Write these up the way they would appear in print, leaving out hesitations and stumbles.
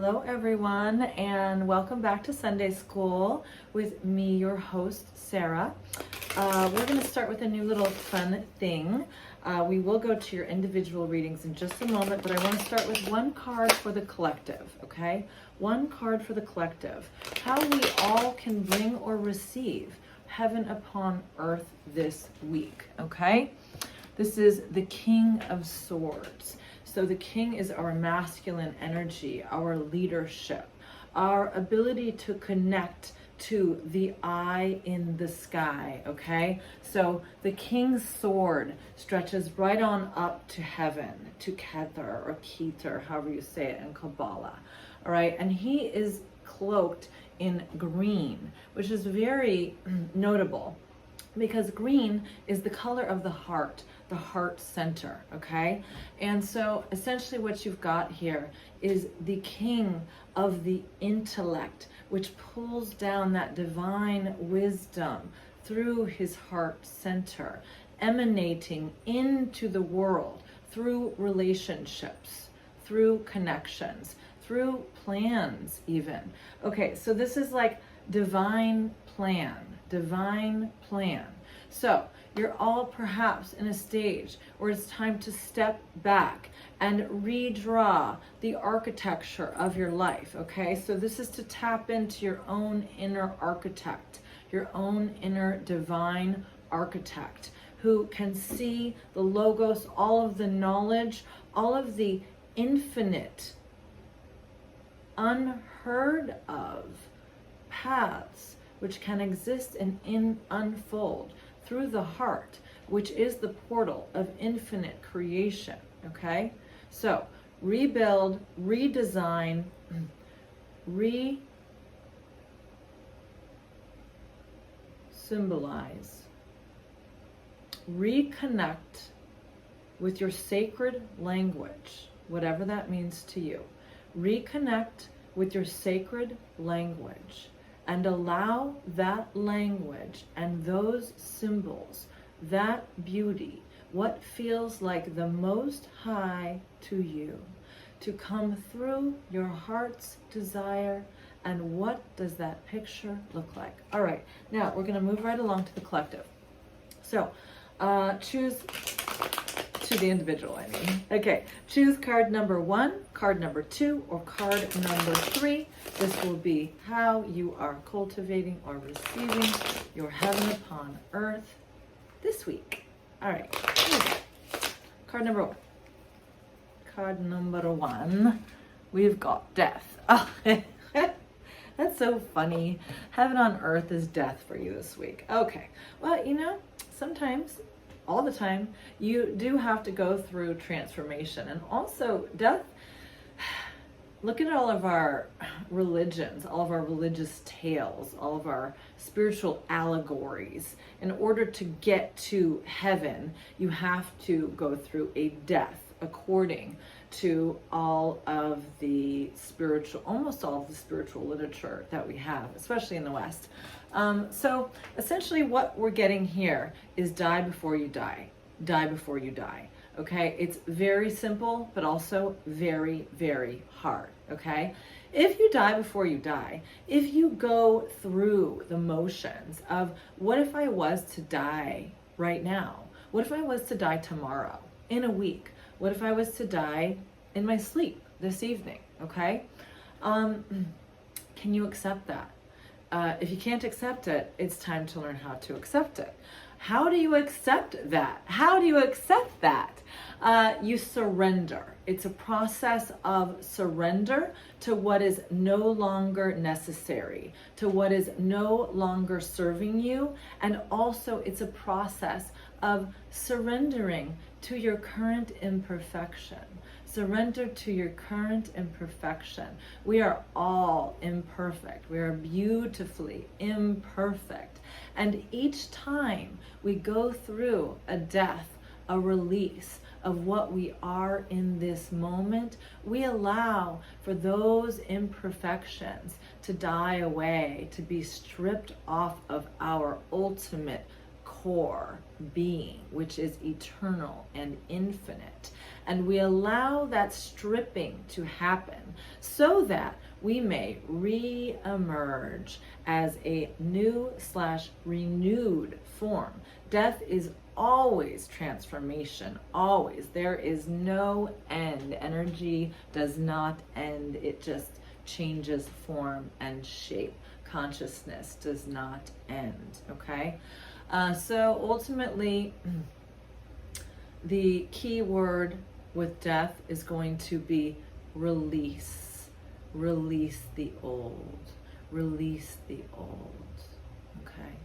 Hello everyone, and welcome back to Sunday School with me, your host, Sarah. We're going to start with a new little fun thing. We will go to your individual readings in just a moment, but I want to start with one card for the collective, okay? One card for the collective. How we all can bring or receive heaven upon earth this week, okay? This is the King of Swords. So the king is our masculine energy, our leadership, our ability to connect to the eye in the sky, okay? So the king's sword stretches right on up to heaven, to Kether or Keter, however you say it in Kabbalah, all right? And he is cloaked in green, which is very notable because green is the color of the heart center, okay? And so essentially what you've got here is the king of the intellect, which pulls down that divine wisdom through his heart center, emanating into the world through relationships, through connections, through plans even. Okay, so this is like divine plan. So you're all perhaps in a stage where it's time to step back and redraw the architecture of your life, okay? So this is to tap into your own inner architect, your own inner divine architect who can see the logos, all of the knowledge, all of the infinite, unheard of paths which can exist and unfold through the heart, which is the portal of infinite creation, okay? So rebuild, redesign, re-symbolize, reconnect with your sacred language, whatever that means to you. Reconnect with your sacred language and allow that language and those symbols, that beauty, what feels like the most high to you, to come through your heart's desire. And what does that picture look like? All right, now we're gonna move right along to the collective. So choose to the individual, I mean. Okay, choose card number 1, card number 2, or card number 3. This will be how you are cultivating or receiving your heaven upon earth this week. All right, here we go. Card number 1. Card number 1, we've got death. Oh, that's so funny. Heaven on earth is death for you this week. Okay, well, you know, sometimes, all the time, you do have to go through transformation. And also death, look at all of our religions, all of our religious tales, all of our spiritual allegories. In order to get to heaven, you have to go through a death according to all of the spiritual, almost all of the spiritual literature that we have, especially in the West. So essentially what we're getting here is die before you die. Die before you die. Okay? It's very simple, but also very, very hard. Okay? If you die before you die, if you go through the motions of what if I was to die right now? What if I was to die tomorrow, in a week? What if I was to die in my sleep this evening? Okay? Can you accept that? If you can't accept it, it's time to learn how to accept it. How do you accept that? How do you accept that? You surrender. It's a process of surrender to what is no longer necessary, to what is no longer serving you. And also it's a process of surrendering to your current imperfection. Surrender to your current imperfection. We are all imperfect. We are beautifully imperfect. And each time we go through a death, a release of what we are in this moment, we allow for those imperfections to die away, to be stripped off of our ultimate core being, which is eternal and infinite. And we allow that stripping to happen so that we may re-emerge as a new/renewed form. Death is always transformation, always. There is no end. Energy does not end. It just changes form and shape. Consciousness does not end, okay? So ultimately, the key word with death is going to be release. Release the old. Release the old, okay?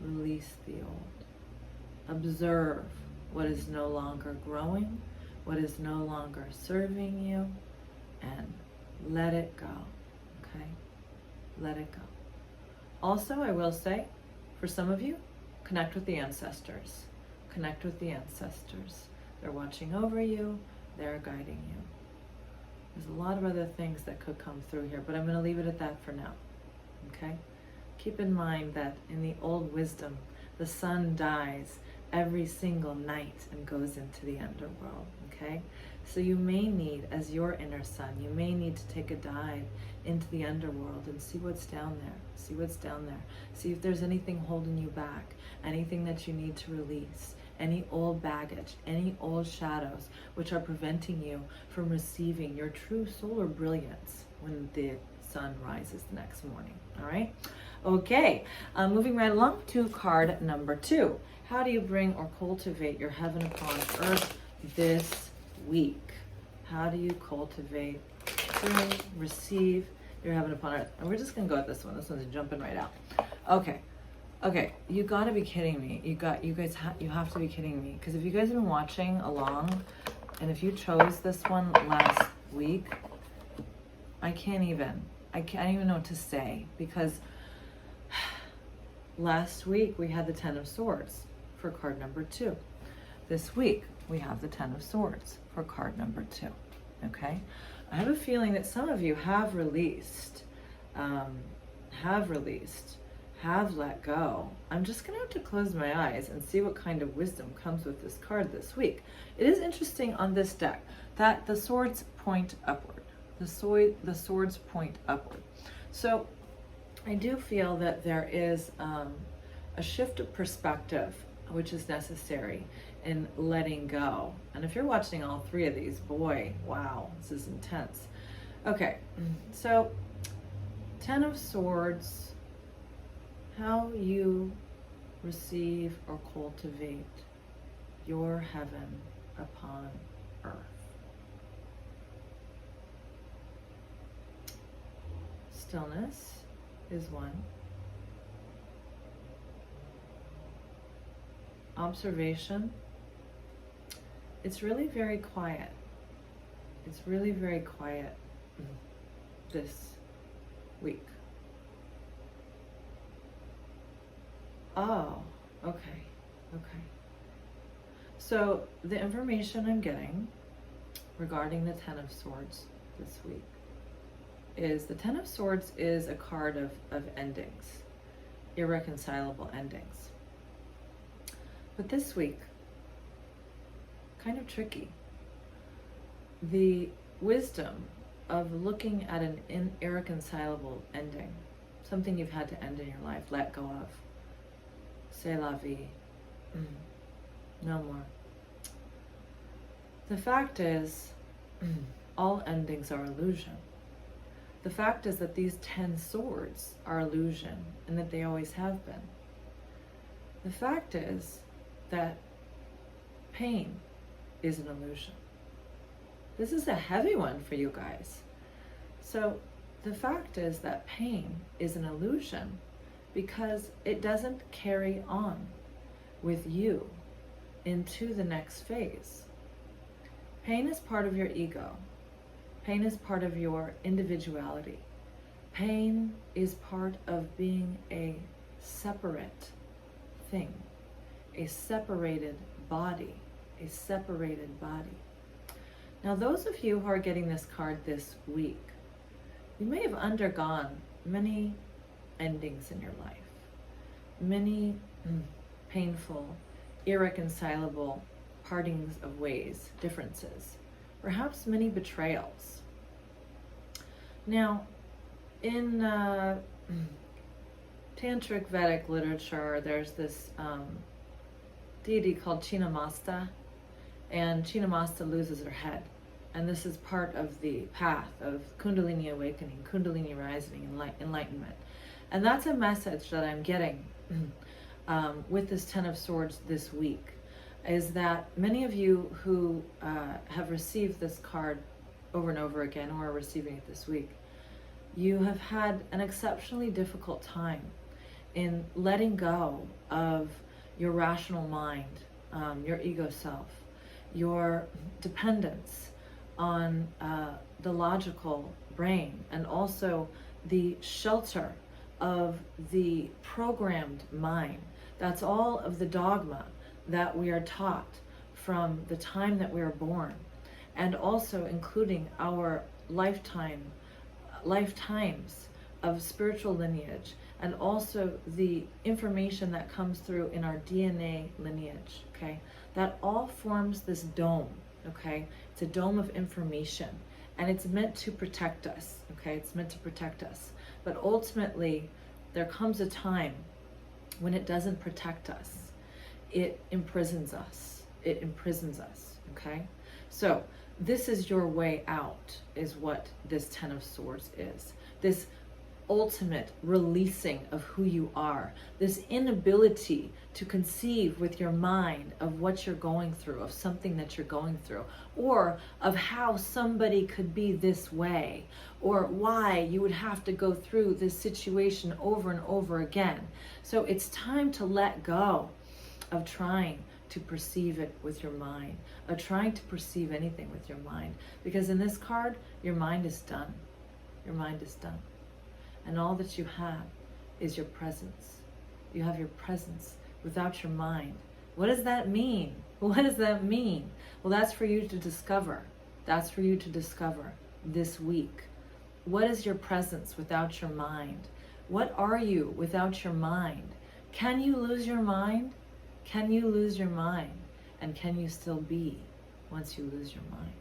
Release the old. Observe what is no longer growing, what is no longer serving you, and let it go, okay? Let it go. Also, I will say, for some of you, connect with the ancestors. Connect with the ancestors. They're watching over you. They're guiding you. There's a lot of other things that could come through here, but I'm going to leave it at that for now, okay? Keep in mind that in the old wisdom, the sun dies every single night and goes into the underworld, okay? So you may need, as your inner sun, you may need to take a dive into the underworld and see what's down there. See what's down there. See if there's anything holding you back, anything that you need to release, any old baggage, any old shadows which are preventing you from receiving your true solar brilliance when the sun rises the next morning, all right? Okay, moving right along to card number 2. How do you bring or cultivate your heaven upon earth this week? How do you cultivate, bring, receive your heaven upon earth? And we're just gonna go with this one. This one's jumping right out. Okay, you gotta be kidding me. You have to be kidding me. Because if you guys have been watching along, and if you chose this one last week, I can't even know what to say, because last week we had the 10 of Swords for card number 2. This week we have the 10 of Swords for card number 2, okay? I have a feeling that some of you have released, have let go. I'm just gonna have to close my eyes and see what kind of wisdom comes with this card this week. It is interesting on this deck that the swords point upward. The swords point upward. So I do feel that there is a shift of perspective which is necessary in letting go. And if you're watching all 3 of these, boy, wow, this is intense. Okay, so 10 of Swords, how you receive or cultivate your heaven upon earth. Stillness is 1. Observation. It's really very quiet. It's really very quiet this week. Oh, okay. So the information I'm getting regarding the 10 of Swords this week is the 10 of Swords is a card of endings, irreconcilable endings. But this week, kind of tricky. The wisdom of looking at an irreconcilable ending, something you've had to end in your life, let go of. C'est la vie. No more. The fact is, all endings are illusion. The fact is that these 10 swords are illusion, and that they always have been. The fact is that pain is an illusion. This is a heavy one for you guys. So the fact is that pain is an illusion because it doesn't carry on with you into the next phase. Pain is part of your ego. Pain is part of your individuality. Pain is part of being a separate thing, a separated body, a separated body. Now, those of you who are getting this card this week, you may have undergone many endings in your life, many painful, irreconcilable partings of ways, differences, perhaps many betrayals. Now, in Tantric Vedic literature, there's this deity called Chinnamasta, and Chinnamasta loses her head. And this is part of the path of Kundalini awakening, Kundalini rising, enlightenment. And that's a message that I'm getting with this Ten of Swords this week, is that many of you who have received this card over and over again, or are receiving it this week, you have had an exceptionally difficult time in letting go of your rational mind, your ego self, your dependence on the logical brain, and also the shelter of the programmed mind. That's all of the dogma that we are taught from the time that we are born, and also including our lifetimes of spiritual lineage, and also the information that comes through in our DNA lineage, okay? That all forms this dome, okay? It's a dome of information, and it's meant to protect us, okay? It's meant to protect us. But ultimately, there comes a time when it doesn't protect us. It imprisons us. It imprisons us, okay? So this is your way out, is what this Ten of Swords is. This ultimate releasing of who you are, this inability to conceive with your mind of what you're going through, of something that you're going through, or of how somebody could be this way, or why you would have to go through this situation over and over again. So it's time to let go of trying to perceive it with your mind, of trying to perceive anything with your mind, because in this card, your mind is done. Your mind is done. And all that you have is your presence. You have your presence without your mind. What does that mean? What does that mean? Well, that's for you to discover. That's for you to discover this week. What is your presence without your mind? What are you without your mind? Can you lose your mind? Can you lose your mind? And can you still be once you lose your mind?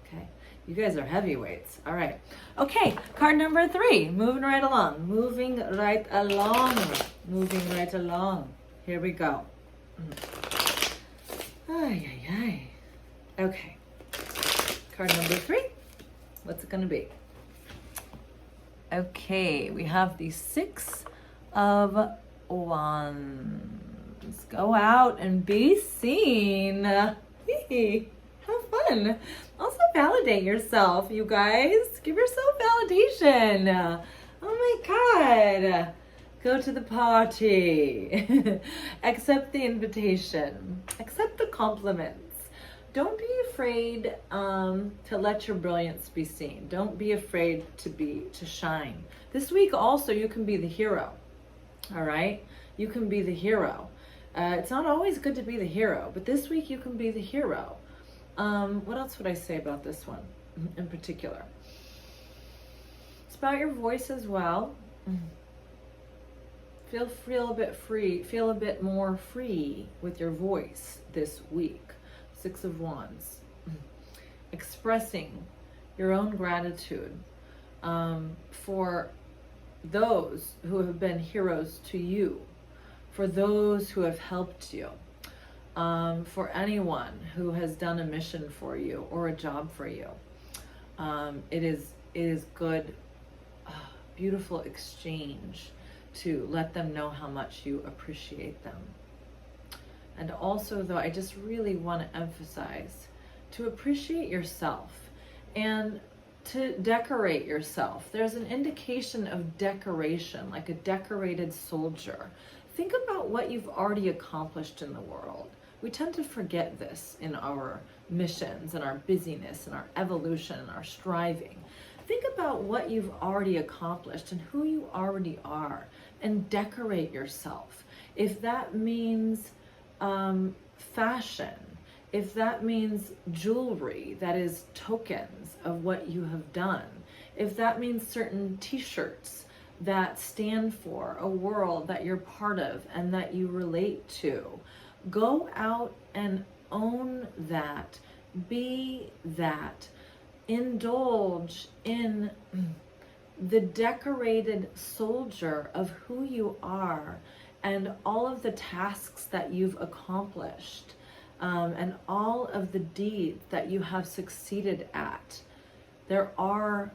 Okay. You guys are heavyweights. All right. Okay, card number 3. Moving right along. Moving right along. Moving right along. Here we go. Ay, ay, ay. Okay. Card number 3. What's it going to be? Okay, we have the 6 of Wands. Go out and be seen. Have fun. Also validate yourself, you guys. Give yourself validation. Oh my God. Go to the party. Accept the invitation. Accept the compliments. Don't be afraid to let your brilliance be seen. Don't be afraid to shine. This week also you can be the hero. All right? You can be the hero. It's not always good to be the hero, but this week you can be the hero. What else would I say about this one in particular? It's about your voice as well. Feel a bit free. Feel a bit more free with your voice this week. 6 of Wands. Expressing your own gratitude for those who have been heroes to you, for those who have helped you. For anyone who has done a mission for you or a job for you. It is good, beautiful exchange to let them know how much you appreciate them. And also, though, I just really want to emphasize to appreciate yourself and to decorate yourself. There's an indication of decoration, like a decorated soldier. Think about what you've already accomplished in the world. We tend to forget this in our missions and our busyness and our evolution and our striving. Think about what you've already accomplished and who you already are, and decorate yourself. If that means fashion, if that means jewelry that is tokens of what you have done, if that means certain t-shirts that stand for, a world that you're part of and that you relate to. Go out and own that. Be that. Indulge in the decorated soldier of who you are and all of the tasks that you've accomplished, and all of the deeds that you have succeeded at. There are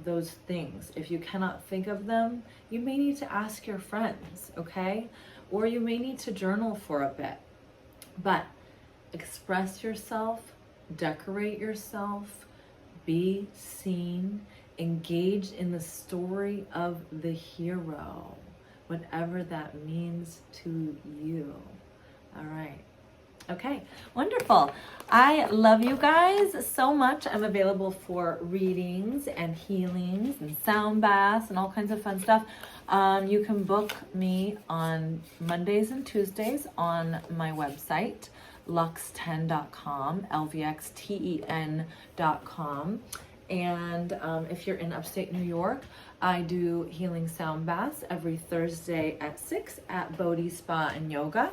those things. If you cannot think of them, you may need to ask your friends, okay? Or you may need to journal for a bit. But express yourself, decorate yourself, be seen, engage in the story of the hero, whatever that means to you. All right. Okay, wonderful. I love you guys so much. I'm available for readings and healings and sound baths and all kinds of fun stuff. You can book me on Mondays and Tuesdays on my website, lux10.com, lvxten.com. And if you're in upstate New York, I do healing sound baths every Thursday at 6 at Bodhi Spa and Yoga.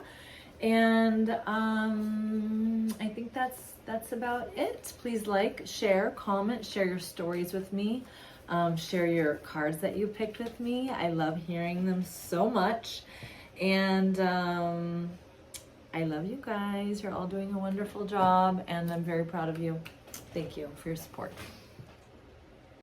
And I think that's about it. Please like, share, comment, share your stories with me. Share your cards that you picked with me. I love hearing them so much. And I love you guys. You're all doing a wonderful job, and I'm very proud of you. Thank you for your support.